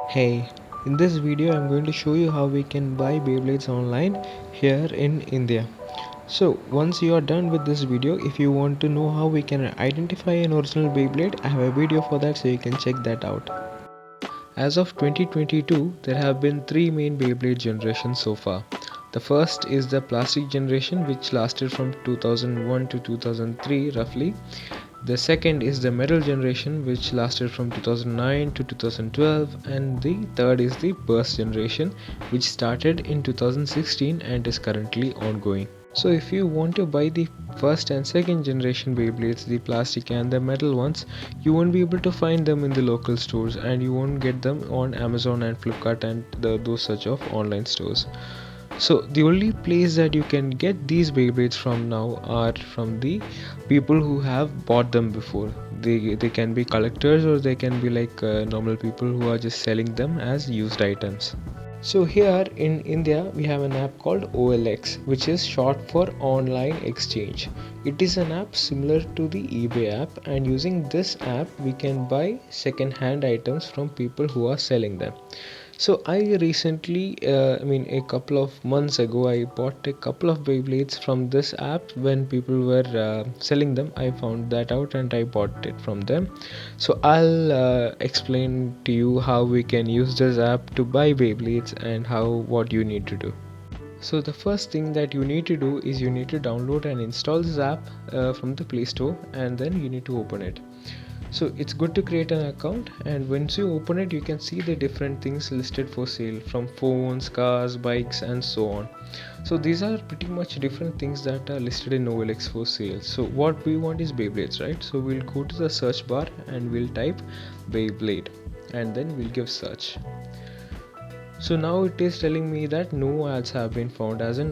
Hey, in this video I'm going to show you how we can buy Beyblades online here in India. So once you are done with this video, if you want to know how we can identify an original Beyblade, I have a video for that, so you can check that out. As of 2022, there have been three main Beyblade generations so far. The first is the plastic generation, which lasted from 2001 to 2003 roughly. The second is the metal generation, which lasted from 2009 to 2012, and the third is the burst generation, which started in 2016 and is currently ongoing. So if you want to buy the first and second generation Beyblades, the plastic and the metal ones, you won't be able to find them in the local stores, and you won't get them on Amazon and Flipkart and those such of online stores. So the only place that you can get these Beyblades from now are from the people who have bought them before. They can be collectors, or they can be like normal people who are just selling them as used items. So here in India we have an app called OLX, which is short for online exchange. It is an app similar to the eBay app, and using this app we can buy second hand items from people who are selling them. So I recently, a couple of months ago, I bought a couple of Beyblades from this app when people were selling them. I found that out and I bought it from them. So I'll explain to you how we can use this app to buy Beyblades and what you need to do. So the first thing that you need to do is you need to download and install this app from the Play Store, and then you need to open it. So it's good to create an account, and once you open it you can see the different things listed for sale, from phones, cars, bikes and so on. So these are pretty much different things that are listed in OLX for sale. So what we want is Beyblades, right? So we'll go to the search bar and we'll type Beyblade, and then we'll give search. So now it is telling me that no ads have been found, as in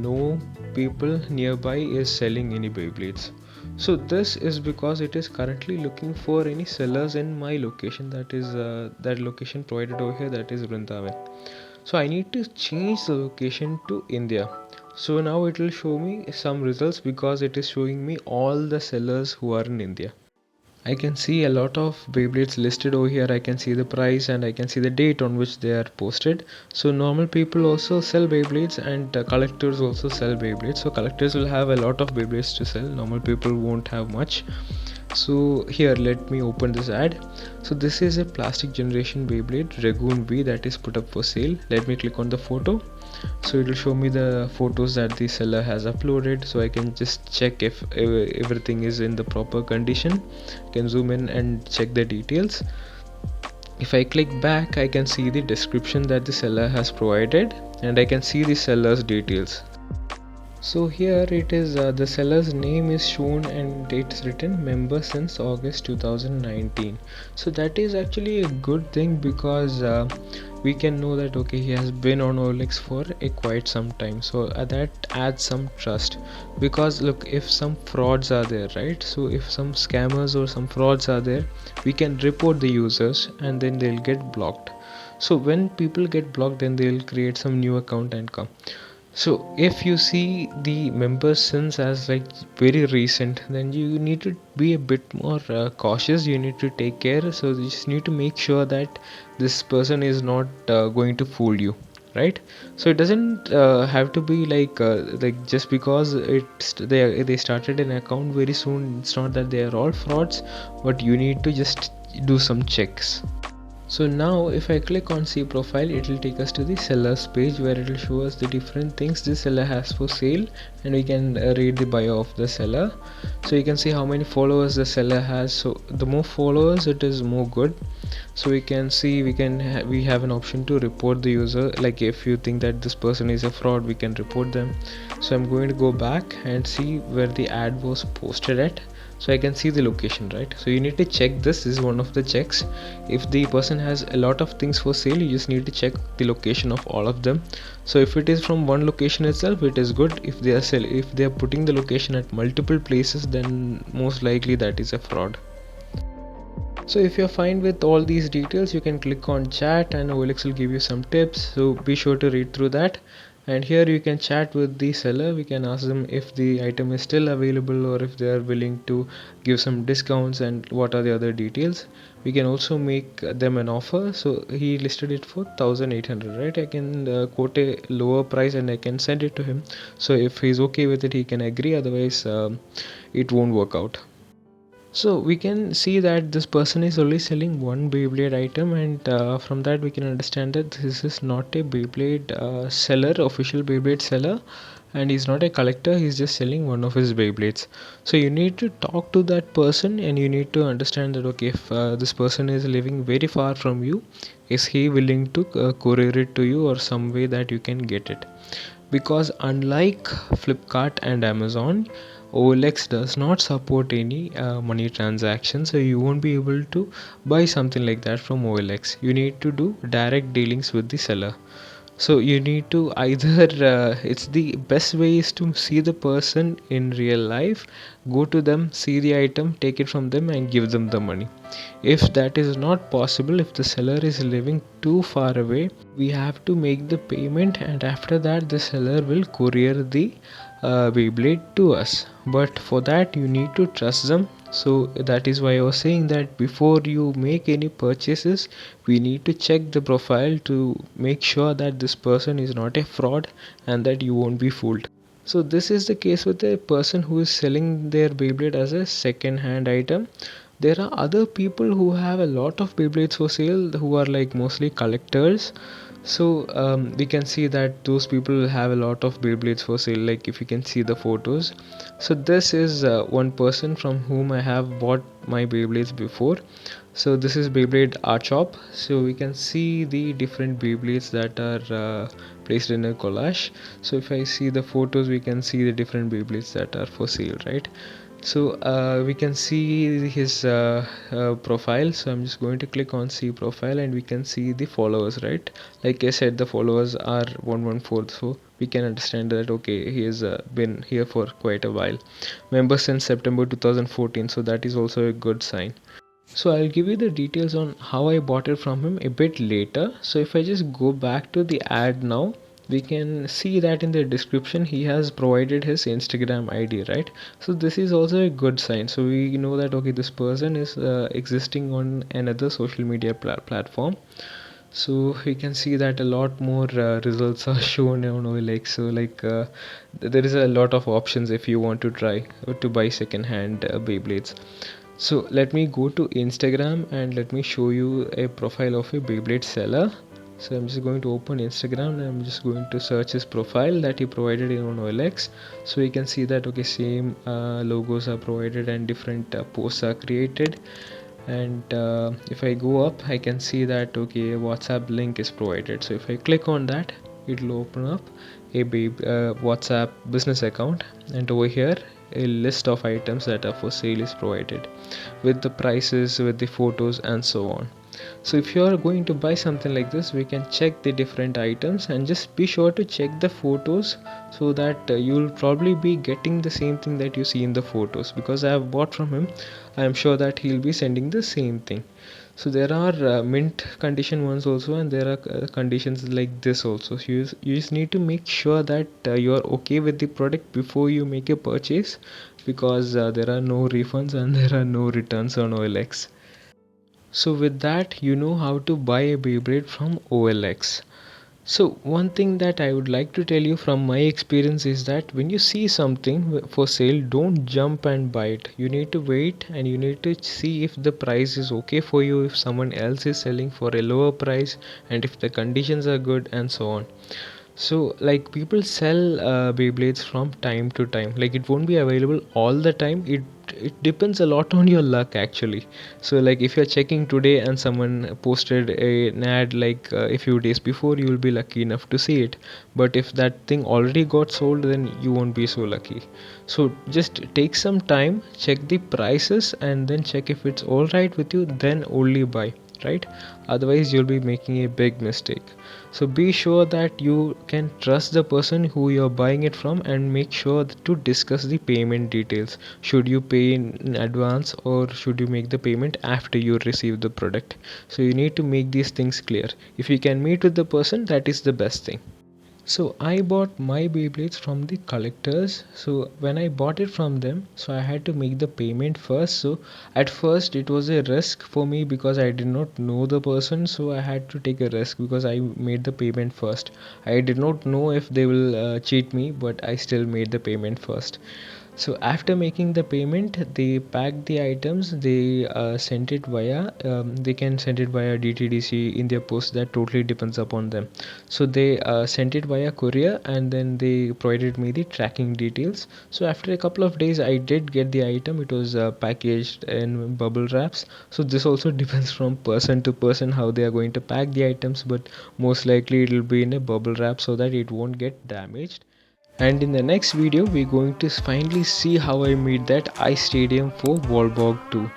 no people nearby is selling any Beyblades. So this is because it is currently looking for any sellers in my location, that is that location provided over here, that is Vrindavan. So I need to change the location to India. So now it will show me some results because it is showing me all the sellers who are in India. I can see a lot of Beyblades listed over here. I can see the price and I can see the date on which they are posted. So normal people also sell Beyblades, and collectors also sell Beyblades. So collectors will have a lot of Beyblades to sell. Normal people won't have much. So here, let me open this ad. So this is a plastic generation Beyblade Dragoon B that is put up for sale. Let me click on the photo. So it will show me the photos that the seller has uploaded, so I can just check if everything is in the proper condition. I can zoom in and check the details. If I click back, I can see the description that the seller has provided, and I can see the seller's details. So here it is, the seller's name is shown and it's written member since August 2019. So that is actually a good thing, because we can know that okay, he has been on OLX for a quite some time. So that adds some trust, because look, if some frauds are there, right? So if some scammers or some frauds are there, we can report the users and then they'll get blocked. So when people get blocked, then they'll create some new account and come. So if you see the members since as like very recent, then you need to be a bit more cautious. You need to take care. So you just need to make sure that this person is not going to fool you, right? So it doesn't have to be like just because they started an account very soon, it's not that they are all frauds, but you need to just do some checks. So now if I click on see profile, it will take us to the sellers page, where it will show us the different things the seller has for sale, and we can read the bio of the seller. So you can see how many followers the seller has. So the more followers, it is more good. So we can see we have an option to report the user. Like if you think that this person is a fraud, we can report them. So I'm going to go back and see where the ad was posted at. So I can see the location, right? So you need to check this is one of the checks. If the person has a lot of things for sale, you just need to check the location of all of them. So if it is from one location itself, it is good. If they are putting the location at multiple places, then most likely that is a fraud. So if you're fine with all these details, you can click on chat and OLX will give you some tips, so be sure to read through that. and here you can chat with the seller. We can ask them if the item is still available or if they are willing to give some discounts and what are the other details. We can also make them an offer. So he listed it for 1800, right? I can quote a lower price and I can send it to him. So if he's okay with it, he can agree, otherwise it won't work out. So we can see that this person is only selling one Beyblade item, and from that we can understand that this is not a Beyblade seller, official Beyblade seller, and he's not a collector. He's just selling one of his Beyblades. So you need to talk to that person, and you need to understand that okay, if this person is living very far from you, is he willing to courier it to you or some way that you can get it? Because unlike Flipkart and Amazon, OLX does not support any money transactions, so you won't be able to buy something like that from OLX. You need to do direct dealings with the seller. So you need to either it's the best way is to see the person in real life, go to them, see the item, take it from them and give them the money. If that is not possible, if the seller is living too far away, we have to make the payment, and after that the seller will courier the Beyblade to us. But for that you need to trust them. So that is why I was saying that before you make any purchases, we need to check the profile to make sure that this person is not a fraud and that you won't be fooled. So this is the case with a person who is selling their Beyblade as a second hand item. There are other people who have a lot of Beyblades for sale, who are like mostly collectors. So we can see that those people have a lot of Beyblades for sale, like if you can see the photos. So this is one person from whom I have bought my Beyblades before. So this is Beyblade art shop. So we can see the different Beyblades that are placed in a collage. So if I see the photos, we can see the different Beyblades that are for sale, right? So we can see his profile. So I'm just going to click on see profile, and we can see the followers, right? Like I said, the followers are 114, so we can understand that okay, he has been here for quite a while. Member since September 2014, so that is also a good sign. So I'll give you the details on how I bought it from him a bit later. So if I just go back to the ad now, we can see that in the description he has provided his Instagram ID, right? So this is also a good sign. So we know that okay, this person is existing on another social media platform. So we can see that a lot more results are shown on OLX. So like there is a lot of options if you want to try to buy second hand Beyblades. So let me go to Instagram and let me show you a profile of a Beyblade seller. So I'm just going to open Instagram and I'm just going to search his profile that he provided in on OLX. So you can see that okay, same logos are provided and different posts are created. And if I go up, I can see that okay, a WhatsApp link is provided. So if I click on that, it will open up a WhatsApp business account, and over here a list of items that are for sale is provided with the prices, with the photos and so on. So if you are going to buy something like this, we can check the different items and just be sure to check the photos, so that you'll probably be getting the same thing that you see in the photos, because I have bought from him. I am sure that he'll be sending the same thing. So there are mint condition ones also, and there are conditions like this also. So you just need to make sure that you are okay with the product before you make a purchase, because there are no refunds and there are no returns on OLX. So with that, you know how to buy a Beyblade from OLX. So one thing that I would like to tell you from my experience is that when you see something for sale, don't jump and buy it. You need to wait and you need to see if the price is okay for you, if someone else is selling for a lower price, and if the conditions are good and so on. So like people sell Beyblades from time to time. Like it won't be available all the time. It depends a lot on your luck actually. So like if you're checking today and someone posted an ad like a few days before, you will be lucky enough to see it. But if that thing already got sold, then you won't be so lucky. So just take some time, check the prices, and then check if it's all right with you, then only buy, right? Otherwise you'll be making a big mistake. So be sure that you can trust the person who you're buying it from, and make sure to discuss the payment details. Should you pay in advance or should you make the payment after you receive the product? So you need to make these things clear. If you can meet with the person, that is the best thing. So I bought my Beyblades from the collectors. So when I bought it from them, so I had to make the payment first. So at first it was a risk for me because I did not know the person, so I had to take a risk because I made the payment first. I did not know if they will cheat me, but I still made the payment first. So after making the payment, they packed the items. They sent it via. They can send it via DTDC, India Post. That totally depends upon them. So they sent it via courier, and then they provided me the tracking details. So after a couple of days, I did get the item. It was packaged in bubble wraps. So this also depends from person to person how they are going to pack the items, but most likely it will be in a bubble wrap so that it won't get damaged. And in the next video we're going to finally see how I made that ice stadium for Wallbog 2.